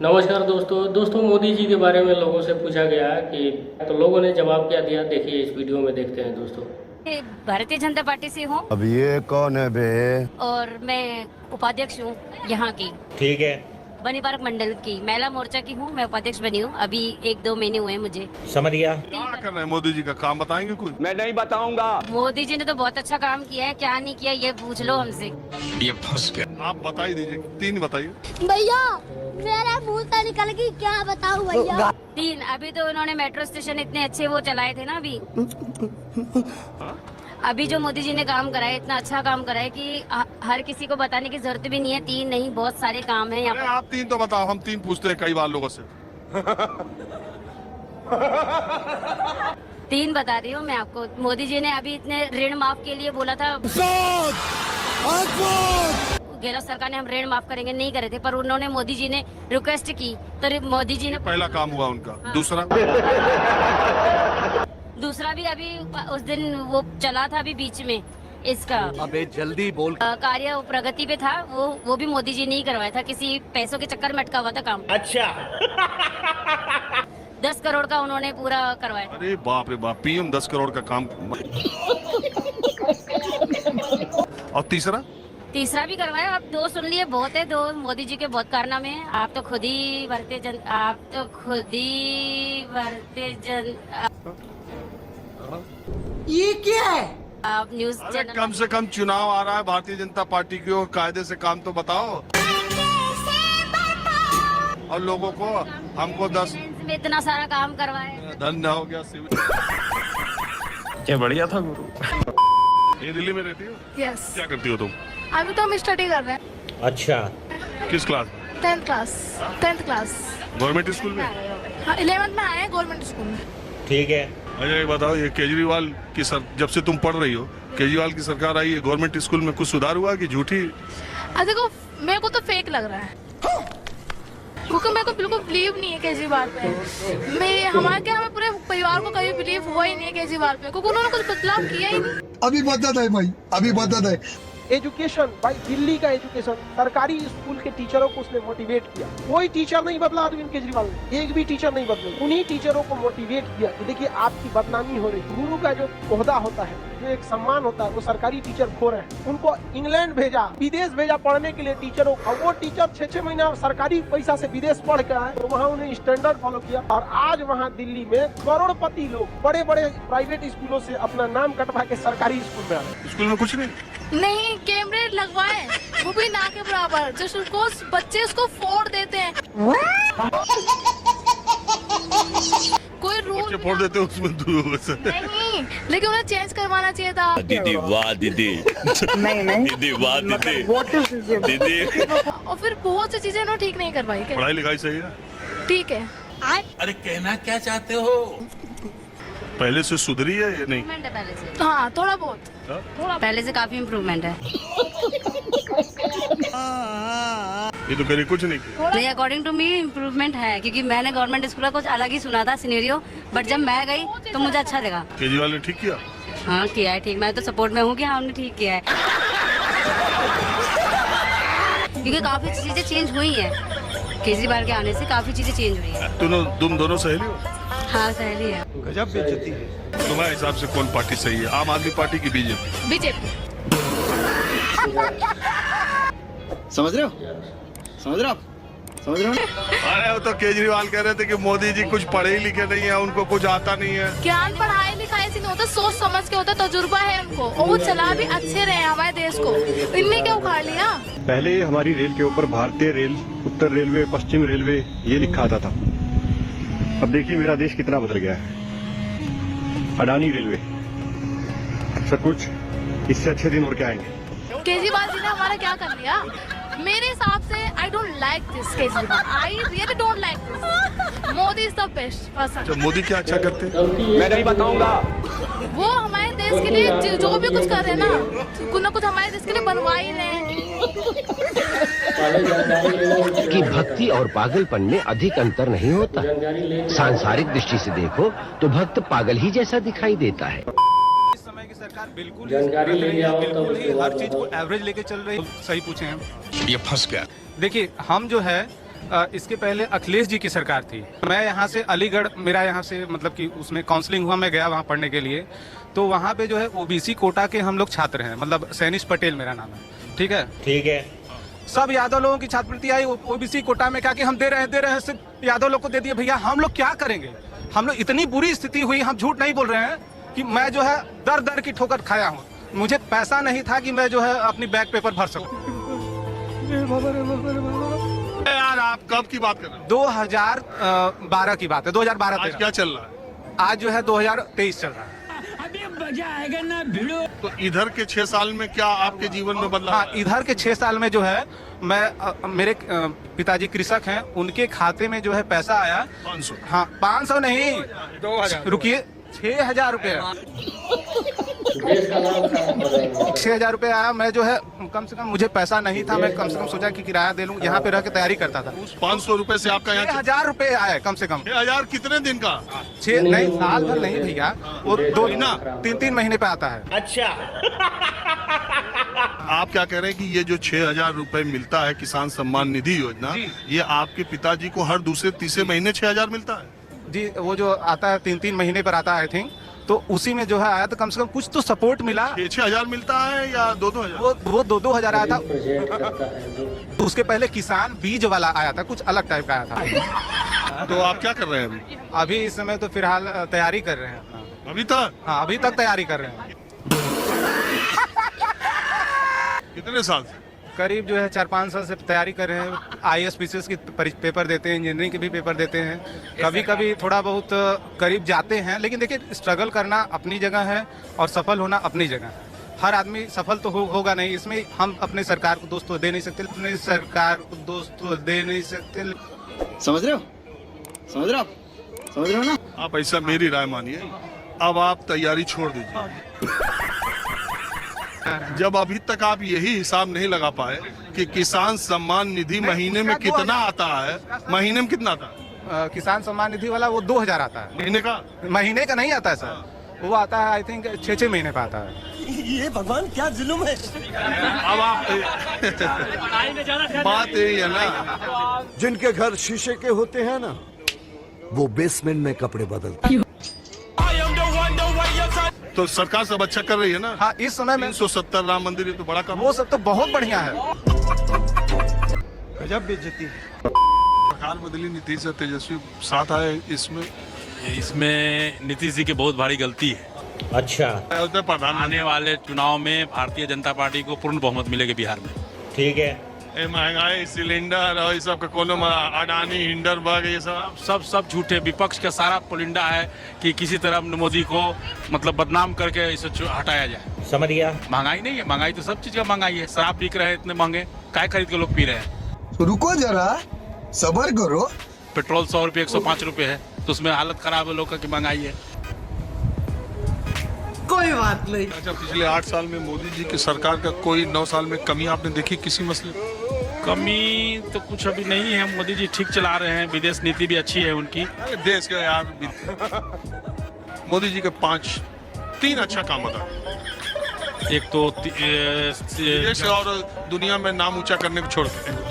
नमस्कार दोस्तों मोदी जी के बारे में लोगों से पूछा गया कि तो लोगों ने जवाब क्या दिया, देखिए इस वीडियो में देखते हैं दोस्तों। भारतीय जनता पार्टी से हूँ। अब ये कौन है बे? और मैं उपाध्यक्ष हूँ यहाँ की। ठीक है। बनी पार्क मंडल की महिला मोर्चा की हूँ, मैं उपाध्यक्ष बनी हूँ। अभी 1-2 महीने हुए हैं मुझे। समझ गया। क्या कर रहे हैं मोदी जी का काम बताएंगे कुछ? मैं नहीं बताऊंगा। मोदी जी ने तो बहुत अच्छा काम किया है, क्या नहीं किया ये पूछ लो हमसे। ये फंस गया। आप बता ही दीजिए, 3 बताइए। भैया मेरा मुंह तो निकल गई, क्या बताऊं भैया। 3 अभी तो उन्होंने मेट्रो स्टेशन इतने अच्छे वो चलाए थे ना। अभी जो मोदी जी ने काम कराए, इतना अच्छा काम कराए कि हर किसी को बताने की जरूरत भी नहीं है। 3 नहीं, बहुत सारे काम है यहाँ अरे पर। आप 3 तो बताओ, हम 3 पूछते हैं कई बार लोगों से। 3 बता रही हूँ मैं आपको। मोदी जी ने अभी इतने ऋण माफ के लिए बोला था। गहलोत सरकार ने हम ऋण माफ करेंगे, नहीं करे थे, पर उन्होंने मोदी जी ने रिक्वेस्ट की तो मोदी जी ने पहला काम हुआ उनका। दूसरा भी अभी उस दिन वो चला था अभी बीच में इसका। अबे जल्दी बोल। कार्य प्रगति पे था वो भी मोदी जी ने ही करवाया था, किसी पैसों के चक्कर में अटका हुआ था काम। अच्छा। 10 करोड़ का उन्होंने पूरा करवाया था। अरे बाप रे बाप, पीएम 10 करोड़ का काम। और तीसरा भी करवाया। आप 2 सुन लिए, बहुत है 2। मोदी जी के बहुत कारनामे हैं। आप तो खुद ही ये क्या है? आप न्यूज अरे चैनल कम से कम चुनाव आ रहा है भारतीय जनता पार्टी की, और कायदे से काम तो बताओ। और लोगों को हमको 10 में इतना सारा काम करवाए। धन्य हो गया। क्या बढ़िया था गुरु। ये दिल्ली में रहती हो? यस। क्या करती हो तुम? अभी तो हम स्टडी कर रहे हैं। अच्छा। किस class? 10th class. Government school में? हाँ, 11th में आए हैं गवर्नमेंट स्कूल में। ठीक है। अच्छा ये बताओ, ये केजरीवाल की जब से तुम पढ़ रही हो, केजरीवाल की सरकार आई है, गवर्नमेंट स्कूल में कुछ सुधार हुआ कि झूठी? देखो मेरे को तो फेक लग रहा है, क्योंकि मेरे को बिल्कुल बिलीव नहीं है केजरीवाल पे। हमारे पूरे परिवार को कभी बिलीव हुआ ही नहीं है केजरीवाल पे, क्योंकि उन्होंने कुछ बदलाव किया ही नहीं। अभी बदत है भाई, अभी बदत है। एजुकेशन भाई, दिल्ली का एजुकेशन, सरकारी स्कूल के टीचरों को उसने मोटिवेट किया। कोई टीचर नहीं बदला अरविंद केजरीवाल ने, एक भी टीचर नहीं बदले। उन्हीं टीचरों को मोटिवेट किया कि देखिए आपकी बदनामी हो रही है। गुरु का जो ओहदा होता है, जो एक सम्मान होता है, वो सरकारी टीचर खो रहे हैं। उनको इंग्लैंड भेजा, विदेश भेजा पढ़ने के लिए टीचरों को। वो टीचर 6-6 महीना सरकारी पैसा से विदेश पढ़ के आए, तो वहाँ उन्हें स्टैंडर्ड फॉलो किया। और आज वहाँ दिल्ली में करोड़पति लोग बड़े बड़े प्राइवेट स्कूलों से अपना नाम कटवा के सरकारी स्कूल में आ रहे। स्कूल में कुछ नहीं? नहीं, कैमरे लगवाए, वो भी ना के बराबर। जो बच्चे उसको फोड़ देते हैं। कोई रूल फोड़ देते हैं उसमें नहीं, लेकिन उन्हें चेंज करवाना चाहिए था। दीदी वाह दीदी। नहीं दीदी वाह दीदी। दीदी। और फिर बहुत सी चीजें उन्होंने ठीक नहीं करवाई। पढ़ाई लिखाई सही है? ठीक है। अरे कहना क्या चाहते हो? पहले से सुधरी है या नहीं? इम्प्रूवमेंट है पहले से। हाँ, थोड़ा बहुत। पहले से काफी इम्प्रूवमेंट है। ये तो कहीं कुछ नहीं किया। नहीं, अकॉर्डिंग टू मी इम्प्रूवमेंट है, क्योंकि मैंने गवर्नमेंट स्कूल का कुछ अलग ही सुना था सिनेरियो, बट जब मैं गई तो मुझे अच्छा लगा। केजरीवाल ने ठीक किया? हाँ किया है ठीक। मैं तो सपोर्ट में हूँ कि हाँ उन्होंने ठीक किया है, क्योंकि काफी चीजें चेंज हुई हैं केजरीवाल के आने से। काफी चीजें चेंज हुई है। तुम दोनों सहेली हो? हाँ सहेली है। गजब बेइज्जती है। तुम्हारे हिसाब से कौन पार्टी सही है, आम आदमी पार्टी की बीजेपी? बीजेपी। समझ रहे हो? अरे वो तो केजरीवाल कह रहे थे कि मोदी जी कुछ पढ़े लिखे नहीं है, उनको कुछ आता नहीं है। ज्ञान पढ़ाई लिखाई से नहीं होता, सोच समझ के होता, तजुर्बा है उनको, और वो चला भी अच्छे रहे हमारे देश को। इनने क्या उखाड़ लिया? पहले हमारी रेल के ऊपर भारतीय रेल, उत्तर रेलवे, पश्चिम रेलवे ये लिखा आता था। अब देखिए मेरा देश कितना बदल गया है। अडानी रेलवे, सचमुच इससे अच्छे दिन और क्या आएंगे। केजरीवाल जी ने हमारा क्या कर लिया? मेरे हिसाब से I don't like this Kejriwal. I really don't like this. Modi is the best person. तो मोदी क्या अच्छा करते हैं? मैं नहीं बताऊंगा। वो हमारे देश के लिए जो भी कुछ कर रहे हैं ना, कुछ ना कुछ हमारे देश के लिए बनवा ही रहे हैं। कि भक्ति और पागलपन में अधिक अंतर नहीं होता। सांसारिक दृष्टि से देखो तो भक्त पागल ही जैसा दिखाई देता है। इस समय की सरकार बिल्कुल जानकारी ले लिया, बिल्कुल ही हर चीज को एवरेज लेके चल रही है। सही पूछे हैं, ये फंस गया। देखिए हम जो है इसके पहले अखिलेश जी की सरकार थी। मैं यहाँ से अलीगढ़, मेरा यहाँ से मतलब कि उसमें काउंसलिंग हुआ, मैं गया वहाँ पढ़ने के लिए। तो वहाँ पे जो है ओबीसी कोटा के हम लोग छात्र हैं, मतलब सैनिश पटेल मेरा नाम है। ठीक है, ठीक है। सब यादव लोगों की छात्रवृत्ति आई ओबीसी कोटा में, क्या कि हम दे रहे हैं सिर्फ यादव लोग को दे दिए। भैया हम लोग क्या करेंगे? हम लोग इतनी बुरी स्थिति हुई, हम झूठ नहीं बोल रहे हैं कि मैं जो है दर दर की ठोकर खाया हूँ। मुझे पैसा नहीं था कि मैं जो है अपनी बैक पेपर भर सकूं। यार आप कब की बात कर रहे हैं? 2012 की बात है, 2012। आज क्या चल रहा है? आज जो है 2023 चल रहा है। तो इधर के 6 साल में क्या आपके जीवन में बदलाव? हाँ, इधर के 6 साल में जो है मैं मेरे पिताजी कृषक हैं, उनके खाते में जो है पैसा आया 500। हाँ, 500 नहीं, 2000 रुकिए, 6000 रुपये। 6000 रुपये आया। मैं जो है कम से कम, मुझे पैसा नहीं था, मैं कम से कम सोचा कि किराया दे लूं, यहाँ पे रह के तैयारी करता था। उस 500 रुपए से आपका यहाँ 6000 रुपये आया कम से कम। 6000 कितने दिन का? 6 नहीं, साल भर नहीं भैया, वो 2 महीना 3 महीने पे आता है। अच्छा। आप क्या कह रहे हैं कि ये जो 6000 रुपए मिलता है किसान सम्मान निधि योजना, ये आपके पिताजी को हर दूसरे तीसरे महीने 6000 मिलता है? जी, वो जो आता है 3 महीने पर आता है आई थिंक, तो उसी में जो है आया, तो कम से कम कुछ तो सपोर्ट मिला। 6-6 मिलता है या 2-2 हजार? वो 2-2 हजार आया था। तो उसके पहले किसान बीज वाला आया था, कुछ अलग टाइप का आया था। तो आप क्या कर रहे हैं अभी? अभी इस समय तो फिलहाल तैयारी कर रहे हैं। अभी तक? हाँ, अभी तक तैयारी कर रहे हैं। कितने साल से? करीब जो है 4-5 साल से तैयारी कर रहे हैं। IAS PCS की पेपर देते हैं, इंजीनियरिंग के भी पेपर देते हैं। कभी कभी थोड़ा बहुत करीब जाते हैं, लेकिन देखिए स्ट्रगल करना अपनी जगह है और सफल होना अपनी जगह है। हर आदमी सफल तो होगा नहीं, इसमें हम अपने सरकार को दोष तो दे नहीं सकते, अपने सरकार को दोष तो दे नहीं सकते। समझ रहे हो? समझ रहे हो? समझ रहे हो ना? आप ऐसा मेरी राय मानिए, अब आप तैयारी छोड़ दीजिए। जब अभी तक आप यही हिसाब नहीं लगा पाए कि किसान सम्मान निधि महीने में कितना आता है, महीने में कितना आता है? किसान सम्मान निधि वाला वो 2000 आता है महीने का। महीने का नहीं आता है सर, वो आता है आई थिंक 6-6 महीने का आता है। ये भगवान क्या जुल्म है। अब आप बात यही है ना, जिनके घर शीशे के होते हैं ना, वो बेसमेंट में कपड़े बदलते हैं। तो सरकार सब अच्छा कर रही है ना? हाँ, इस समय में 370 राम मंदिर, ये तो बड़ा काम। वो सब तो बहुत बढ़िया है। गजब बेइज्जती। सरकार बदली, नीतीश से तेजस्वी साथ आए, इसमें नीतीश जी की बहुत भारी गलती है। अच्छा। प्रधानमंत्री आने वाले चुनाव में भारतीय जनता पार्टी को पूर्ण बहुमत मिलेगी बिहार में। ठीक है। महंगाई, सिलेंडर और ये सब का कोनो अडानी, हिंडरबर्ग, ये सब झूठे। विपक्ष का सारा पुलिंडा है कि किसी तरह मोदी को मतलब बदनाम करके इसे हटाया जाए। समझ गया। महंगाई नहीं है, महंगाई तो सब चीज का महंगाई है। शराब बिक रहे हैं इतने महंगे, काय खरीद के लोग पी रहे हैं? रुको जरा, सबर करो। पेट्रोल 100 रुपये 105 रुपये है, तो उसमें हालत खराब है लोगों की, महंगाई है। कोई बात नहीं। अच्छा, पिछले 8 साल में मोदी जी की सरकार का कोई 9 साल में कमी आपने देखी किसी मसले? कमी तो कुछ अभी नहीं है, मोदी जी ठीक चला रहे हैं, विदेश नीति भी अच्छी है उनकी। देश का यार मोदी जी के 3 अच्छा काम बता। एक तो देश और दुनिया में नाम ऊंचा करने को छोड़ के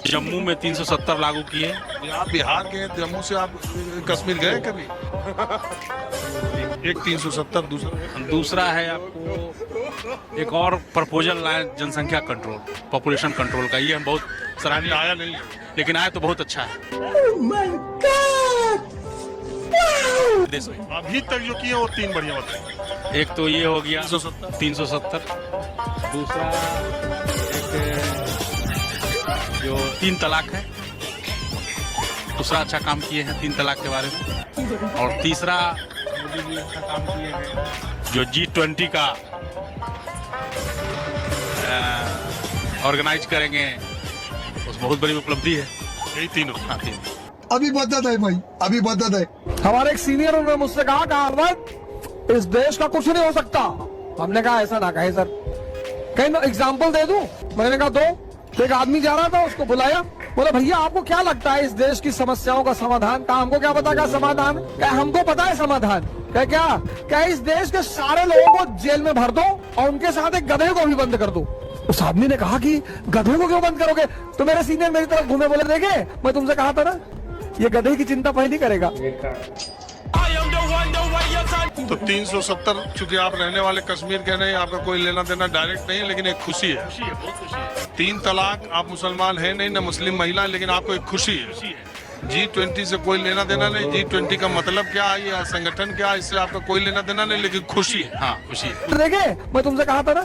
जम्मू में 370 लागू किए। आप बिहार के, जम्मू से आप कश्मीर गए कभी? एक 370, दूसरा है आपको एक और प्रपोजल लाए जनसंख्या कंट्रोल, पॉपुलेशन कंट्रोल का। ये हम बहुत सराहनीय, आया नहीं, लेकिन आया तो बहुत अच्छा है। देश में अभी तक जो किए वो 3 बढ़िया होते। एक तो ये हो गया 370, दूसरा जो 3 तलाक है, दूसरा अच्छा काम किए हैं 3 तलाक के बारे में। और तीसरा मोदी जी अच्छा काम किए हैं जो G20 का ऑर्गेनाइज करेंगे, उस बहुत बड़ी उपलब्धि है। यही तीनों। हाँ, 3। अभी बदत है भाई, अभी बदत है। हमारे एक सीनियर ने मुझसे कहा अरविंद, इस देश का कुछ नहीं हो सकता। हमने कहा ऐसा ना कहे सर, कहीं एग्जाम्पल दे दूं? मैंने कहा दो। तो एक आदमी जा रहा था, उसको बुलाया, बोला भैया आपको क्या लगता है इस देश की समस्याओं का समाधान? कहा हमको क्या पता क्या समाधान? क्या हमको पता है समाधान? क्या इस देश के सारे लोगों को जेल में भर दो और उनके साथ एक गधे को भी बंद कर दो। उस आदमी ने कहा कि गधे को क्यों बंद करोगे, तो मेरे सीनियर मेरी तरफ घूमे बोले देखे मैं तुमसे कहा था ना ये गधे की चिंता पहले करेगा। तो 370 चूंकि आप रहने वाले कश्मीर के नहीं, आपका कोई लेना देना डायरेक्ट नहीं है, लेकिन एक खुशी है। 3 तलाक, आप मुसलमान हैं नहीं, न मुस्लिम महिला, लेकिन आपको एक खुशी है। G20 से कोई लेना देना नहीं। G20 का मतलब क्या है, ये संगठन क्या है, इससे आपका कोई लेना देना नहीं, लेकिन खुशी है। हाँ खुशी है। देखे मैं तुमसे कहा था ना।